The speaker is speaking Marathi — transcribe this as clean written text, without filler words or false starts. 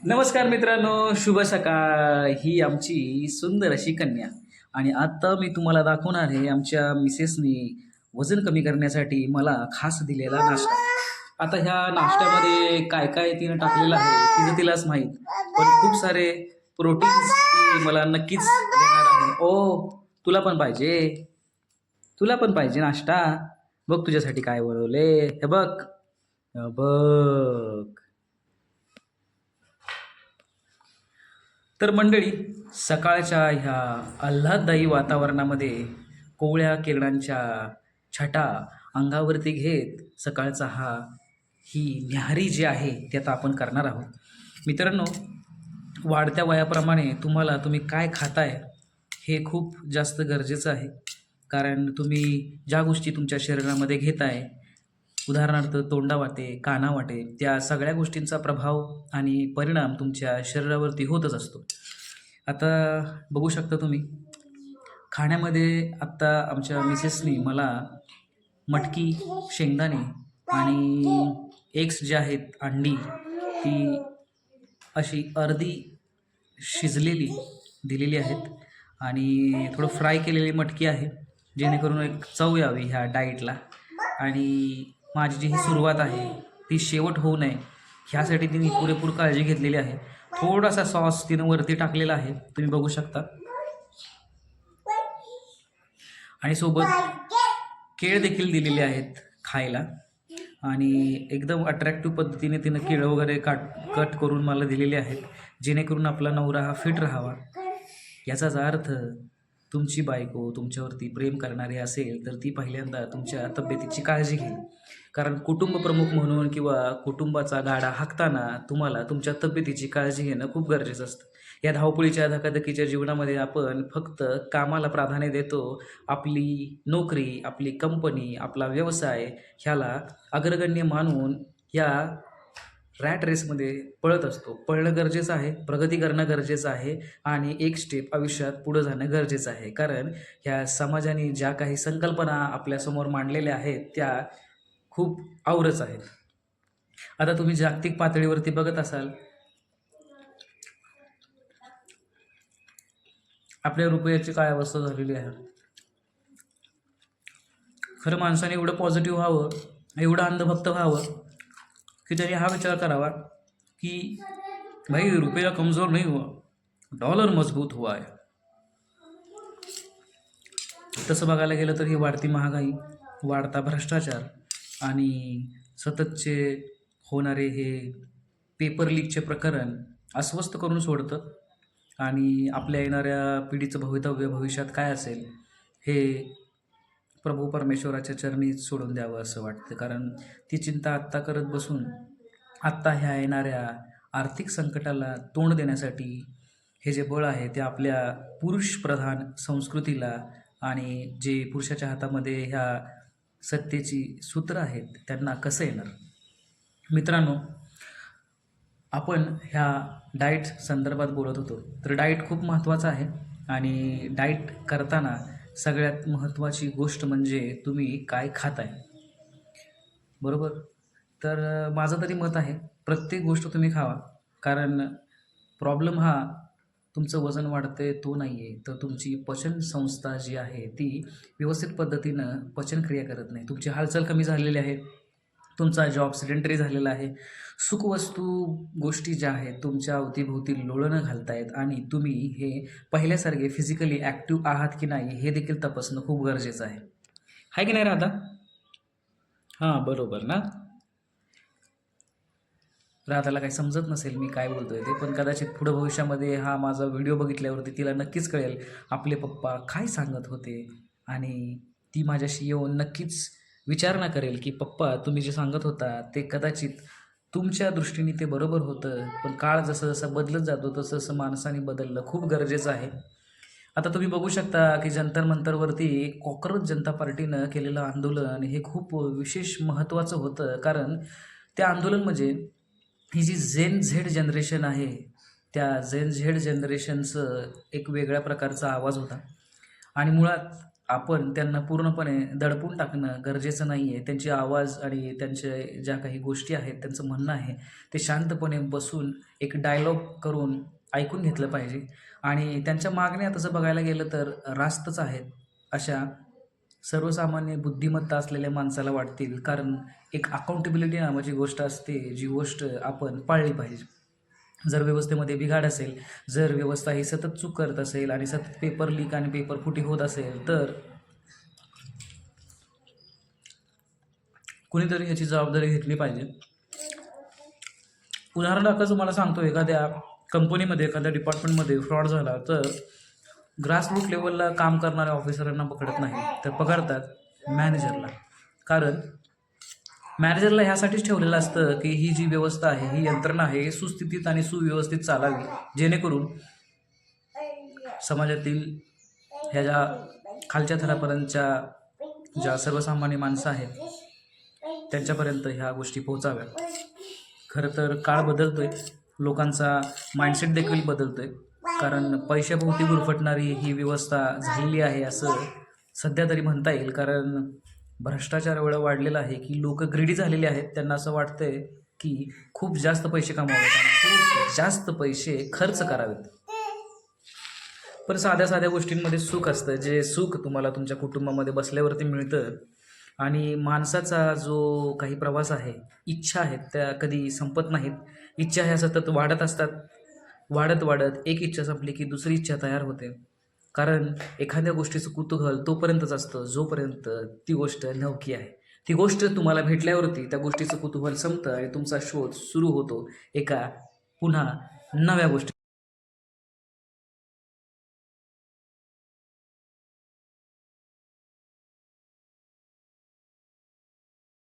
नमस्कार मित्रांनो, शुभ सकाळ. ही आमची सुंदर अशी कन्या आणि आता मी तुम्हाला दाखवणार आहे आमच्या मिसेसनी वजन कमी करण्यासाठी मला खास दिलेला नाश्ता. आता ह्या नाश्त्यामध्ये काय काय तिनं टाकलेलं आहे तिचं तिलाच माहीत, पण खूप सारे प्रोटीन्स ती मला नक्कीच देणार आहे. ओ, तुला पण पाहिजे? तुला पण पाहिजे नाश्ता? बघ तुझ्यासाठी काय बनवले. हे बघ, हे बघ. तर मंडळी, सकाळच्या ह्या आल्हाददायी वातावरणामध्ये कोवळ्या किरणांच्या छटा अंगावरती घेत सकाळचा ही न्याहारी जी आहे ती आता आपण करणार आहोत. मित्रांनो, वाढत्या वयाप्रमाणे तुम्ही काय खाताय हे खूप जास्त गरजेचं आहे. कारण तुम्ही ज्या गोष्टी तुमच्या शरीरामध्ये घेताय, उदाहरणार्थ तोंडावाटे, कानावाटे, त्या सगळ्या गोष्टींचा प्रभाव आणि परिणाम तुमच्या शरीरावरती होतच असतो. आता बघू शकता तुम्ही, खाण्यामध्ये आत्ता आमच्या मिसेसनी मला मटकी, शेंगदाणे आणि एग्स जे आहेत, अंडी, ती अशी अर्धी शिजलेली दिलेली आहेत आणि थोडं फ्राय केलेली मटकी आहे, जेणेकरून एक चव यावी ह्या डाएटला. आणि माझी जी ही सुरुवात आहे ती शेवट होऊ नये ह्यासाठी तिने पुरेपूर काळजी घेतलेली आहे. थोडासा सॉस तिनं वरती टाकलेला आहे, तुम्ही बघू शकता. आणि सोबत केळ देखील दिलेले आहेत खायला आणि एकदम अट्रॅक्टिव्ह पद्धतीने तिनं केळं वगैरे कट करून मला दिलेले आहेत, जेणेकरून आपला नवरा हा फिट राहावा. याचाच अर्थ तुमची बायको तुमच्यावरती प्रेम करणारी असेल तर ती पहिल्यांदा तुमच्या तब्येतीची काळजी घेईल. कारण कुटुंब प्रमुख म्हणून किंवा कुटुंबाचा गाडा हाकताना तुम्हाला तुमच्या तब्येतीची काळजी घेणं खूप गरजेचं असतं. या धावपळीच्या धकाधकीच्या जीवनामध्ये आपण फक्त कामाला प्राधान्य देतो. आपली नोकरी, आपली कंपनी, आपला व्यवसाय ह्याला अग्रगण्य मानून या रॅट रेसमध्ये पळत असतो. पळणं गरजेचं आहे, प्रगती करणं गरजेचं आहे आणि एक स्टेप आयुष्यात पुढं जाणं गरजेचं आहे. कारण ह्या समाजाने ज्या काही संकल्पना आपल्यासमोर मांडलेल्या आहेत त्या खूप आवरच आहेत. आता तुम्ही जागतिक पातळीवरती बघत असाल, आपल्या रुपयाची काय अवस्था झालेली आहे. खरं माणसाने एवढं पॉझिटिव्ह व्हावं, एवढं अंधभक्त व्हावं की त्यांनी हा विचार करावा की भाई, रुपया कमजोर नहीं हुआ, डॉलर मजबूत हुआ है. तसं बघायला गेलं तर ही वाढती महागाई, वाढता भ्रष्टाचार आणि सततचे होणारे हे पेपर लीकचे प्रकरण अस्वस्थ करून सोडतं. आणि आपल्या येणाऱ्या पिढीचं भविष्यात काय असेल हे प्रभू परमेश्वराच्या चरणी सोडून द्यावं असं वाटतं. कारण ती चिंता आत्ता करत बसून आत्ता ह्या येणाऱ्या आर्थिक संकटाला तोंड देण्यासाठी हे जे बळ आहे ते आपल्या पुरुषप्रधान संस्कृतीला आणि जे पुरुषाच्या हातामध्ये ह्या सत्तेची सूत्र आहेत त्यांना कसं येणार. मित्रांनो, आपण ह्या डाएट संदर्भात बोलत होतो. तर डाएट खूप महत्त्वाचा आहे आणि डाएट करताना सगळ्यात महत्त्वाची गोष्ट म्हणजे तुम्ही काय खाताय, बरोबर. तर माझं तरी मत आहे, प्रत्येक गोष्ट तुम्ही खावा. कारण प्रॉब्लेम हा तुमचं वजन वाढतंय तो नाही आहे, तर तुमची पचनसंस्था जी आहे ती व्यवस्थित पद्धतीनं पचनक्रिया करत नाही. तुमची हालचाल कमी झालेली आहे, तुमचा जॉब सिडेंटरी झालेला आहे, सुखवस्तू गोष्टी ज्या आहेत तुमच्या अवतीभोवती लोळणं घालतायत आणि तुम्ही हे पहिल्यासारखे फिजिकली ॲक्टिव्ह आहात की नाही हे देखील तपासणं खूप गरजेचं आहे की नाही राधा? हां, बरोबर ना. राधाला काही समजत नसेल मी काय बोलतोय ते, पण कदाचित पुढं भविष्यामध्ये हा माझा व्हिडिओ बघितल्यावरती तिला नक्कीच कळेल आपले पप्पा काय सांगत होते आणि ती माझ्याशी येऊन नक्कीच विचारणा करेल की पप्पा तुम्ही जे सांगत होता ते कदाचित तुमच्या दृष्टीने ते बरोबर होतं, पण काळ जसं जसं बदलत जातो तसं तसं माणसाने बदलणं खूप गरजेचं आहे. आता तुम्ही बघू शकता की जंतर मंतरवरती कॉकरोच जनता पार्टीनं केलेलं आंदोलन हे खूप विशेष महत्त्वाचं होतं. कारण ते आंदोलन म्हणजे ही जी झेन झेड जनरेशन आहे त्या झेन झेड जनरेशनचं एक वेगळ्या प्रकारचा आवाज होता. आणि मुळात आपण त्यांना पूर्णपणे दडपून टाकणं गरजेचं नाही आहे. त्यांची आवाज आणि त्यांचे ज्या काही गोष्टी आहेत, त्यांचं म्हणणं आहे, ते शांतपणे बसून एक डायलॉग करून ऐकून घेतलं पाहिजे आणि त्यांच्या मागण्या तसं बघायला गेलं तर रास्तच आहेत. अशा सर्वसामान्य बुद्धिमत्ता असलेल्या माणसाला वाटतील, कारण एक अकाउंटेबिलिटी नावाची गोष्ट असते, जी गोष्ट आपण पाळली पाहिजे. जर व्यवस्थेमध्ये बिघाड असेल, जर व्यवस्था ही सतत चूक करत असेल आणि सतत पेपर लीक आणि पेपर फुटी होत असेल, तर कुणीतरी ह्याची जबाबदारी घेतली पाहिजे. उदाहरणार्थ तुम्हाला सांगतो, एखाद्या कंपनीमध्ये, एखाद्या डिपार्टमेंटमध्ये फ्रॉड झाला तर ग्रासरूट लेवलला काम करणाऱ्या ऑफिसरांना पकडत नाही, तर पकडतात मॅनेजरला. कारण मॅनेजरला ह्यासाठीच ठेवलेलं असतं की ही जी व्यवस्था आहे, ही यंत्रणा आहे, ही सुस्थितीत आणि सुव्यवस्थित चालावी, जेणेकरून समाजातील ह्या ज्या खालच्या थरापर्यंतच्या ज्या सर्वसामान्य माणसं आहेत त्यांच्यापर्यंत ह्या गोष्टी पोहोचाव्या. खरं तर काळ बदलतोय, लोकांचा माइंडसेट देखील बदलतोय, कारण पैशाभोवती गुरफटणारी ही व्यवस्था झालेली आहे असं सध्या तरी म्हणता येईल. कारण भ्रष्टाचार एवढा वाढलेला आहे की लोक ग्रीडी झालेले आहेत. त्यांना असं वाटतंय की खूप जास्त पैसे कमवावेत आणि खूप जास्त पैसे खर्च करावेत. पण साध्या साध्या गोष्टींमध्ये सुख असतं, जे सुख तुम्हाला तुमच्या कुटुंबामध्ये बसल्यावरती मिळतं. आणि माणसाचा जो काही प्रवास आहे, इच्छा आहेत त्या कधी संपत नाहीत. इच्छा ह्या सतत वाढत असतात. वाढत वाढत एक इच्छा संपली की दुसरी इच्छा तयार होते. कारण एखाद्या गोष्टीचं कुतूहल तोपर्यंतच असतं जोपर्यंत ती गोष्ट नवकी आहे. ती गोष्ट तुम्हाला भेटल्यावरती त्या गोष्टीचं कुतूहल संपतं आणि तुमचा शोध सुरू होतो एका पुन्हा नव्या गोष्टी.